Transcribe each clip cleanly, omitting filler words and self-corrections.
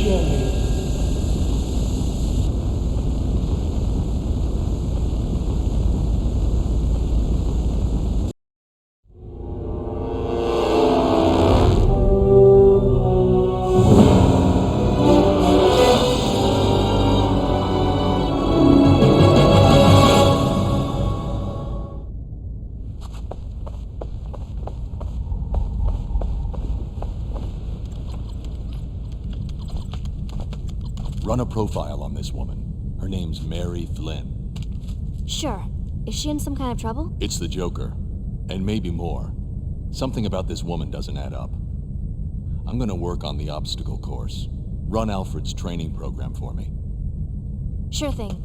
journey. Run a profile on this woman. Her name's Mary Flynn. Sure. Is she in some kind of trouble? It's the Joker. And maybe more. Something about this woman doesn't add up. I'm gonna work on the obstacle course. Run Alfred's training program for me. Sure thing.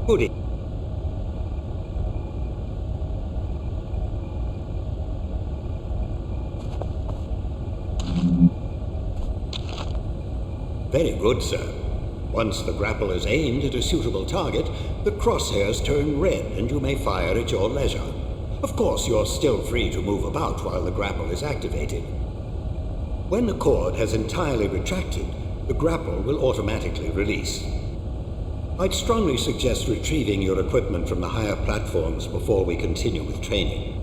Goody. Very good, sir. Once the grapple is aimed at a suitable target, the crosshairs turn red and you may fire at your leisure. Of course, you're still free to move about while the grapple is activated. When the cord has entirely retracted, the grapple will automatically release. I'd strongly suggest retrieving your equipment from the higher platforms before we continue with training.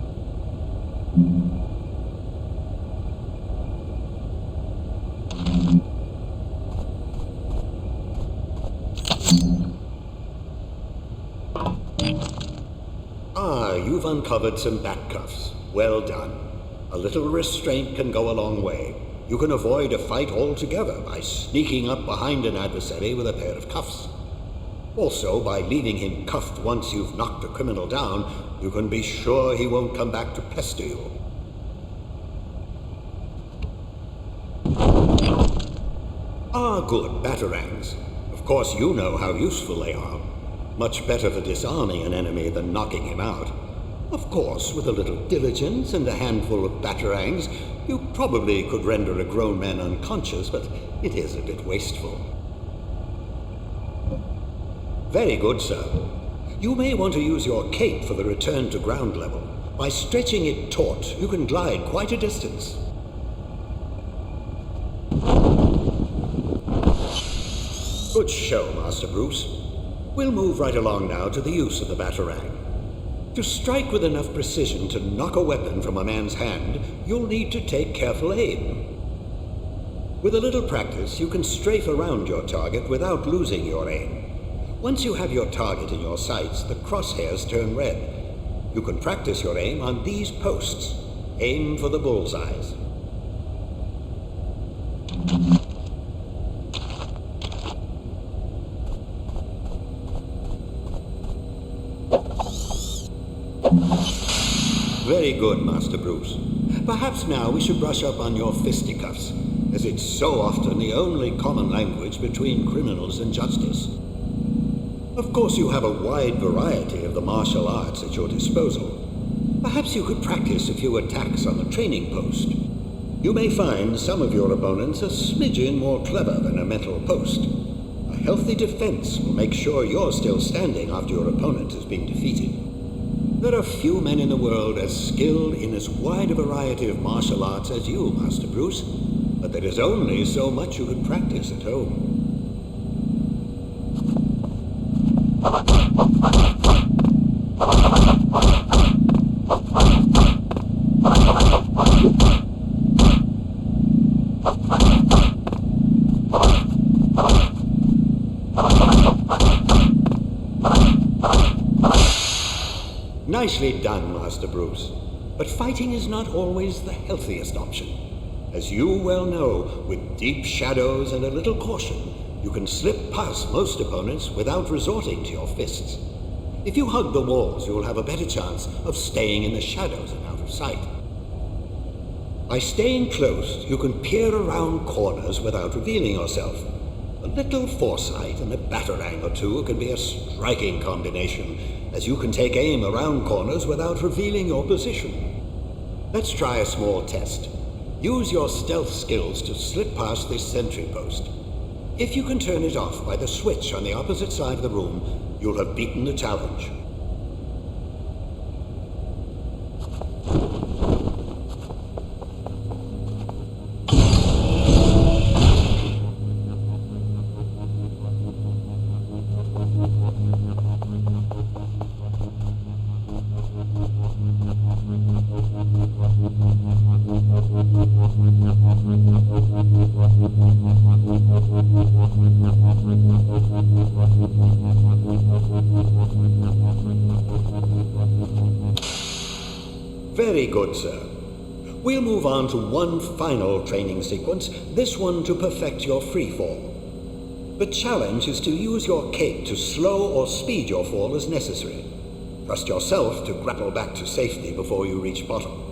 You've uncovered some back cuffs. Well done. A little restraint can go a long way. You can avoid a fight altogether by sneaking up behind an adversary with a pair of cuffs. Also, by leaving him cuffed once you've knocked a criminal down, you can be sure he won't come back to pester you. Good, batarangs. Of course you know how useful they are. Much better for disarming an enemy than knocking him out. Of course, with a little diligence and a handful of batarangs, you probably could render a grown man unconscious, but it is a bit wasteful. Very good, sir. You may want to use your cape for the return to ground level. By stretching it taut, you can glide quite a distance. Good show, Master Bruce. We'll move right along now to the use of the batarang. To strike with enough precision to knock a weapon from a man's hand, you'll need to take careful aim. With a little practice, you can strafe around your target without losing your aim. Once you have your target in your sights, the crosshairs turn red. You can practice your aim on these posts. Aim for the bullseyes. Very good, Master Bruce. Perhaps now we should brush up on your fisticuffs, as it's so often the only common language between criminals and justice. Of course, you have a wide variety of the martial arts at your disposal. Perhaps you could practice a few attacks on the training post. You may find some of your opponents a smidgen more clever than a mental post. A healthy defense will make sure you're still standing after your opponent has been defeated. There are few men in the world as skilled in as wide a variety of martial arts as you, Master Bruce, but there is only so much you can practice at home. Nicely done, Master Bruce. But fighting is not always the healthiest option. As you well know, with deep shadows and a little caution, you can slip past most opponents without resorting to your fists. If you hug the walls, you'll have a better chance of staying in the shadows and out of sight. By staying close, you can peer around corners without revealing yourself. A little foresight and a batarang or two can be a striking combination, as you can take aim around corners without revealing your position. Let's try a small test. Use your stealth skills to slip past this sentry post. If you can turn it off by the switch on the opposite side of the room, you'll have beaten the challenge. Very good, sir. We'll move on to one final training sequence, this one to perfect your free fall. The challenge is to use your cape to slow or speed your fall as necessary. Trust yourself to grapple back to safety before you reach bottom.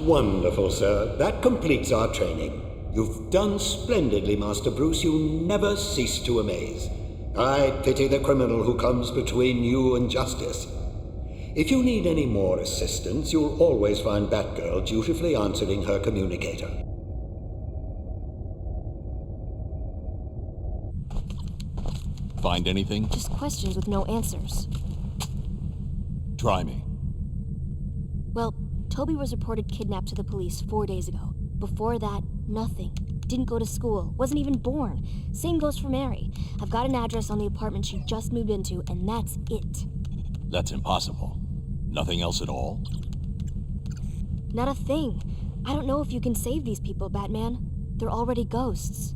Wonderful, sir. That completes our training. You've done splendidly, Master Bruce. You never cease to amaze. I pity the criminal who comes between you and justice. If you need any more assistance, you'll always find Batgirl dutifully answering her communicator. Find anything? Just questions with no answers. Try me. Well, Toby was reported kidnapped to the police 4 days ago. Before that, nothing. Didn't go to school. Wasn't even born. Same goes for Mary. I've got an address on the apartment she just moved into, and that's it. That's impossible. Nothing else at all? Not a thing. I don't know if you can save these people, Batman. They're already ghosts.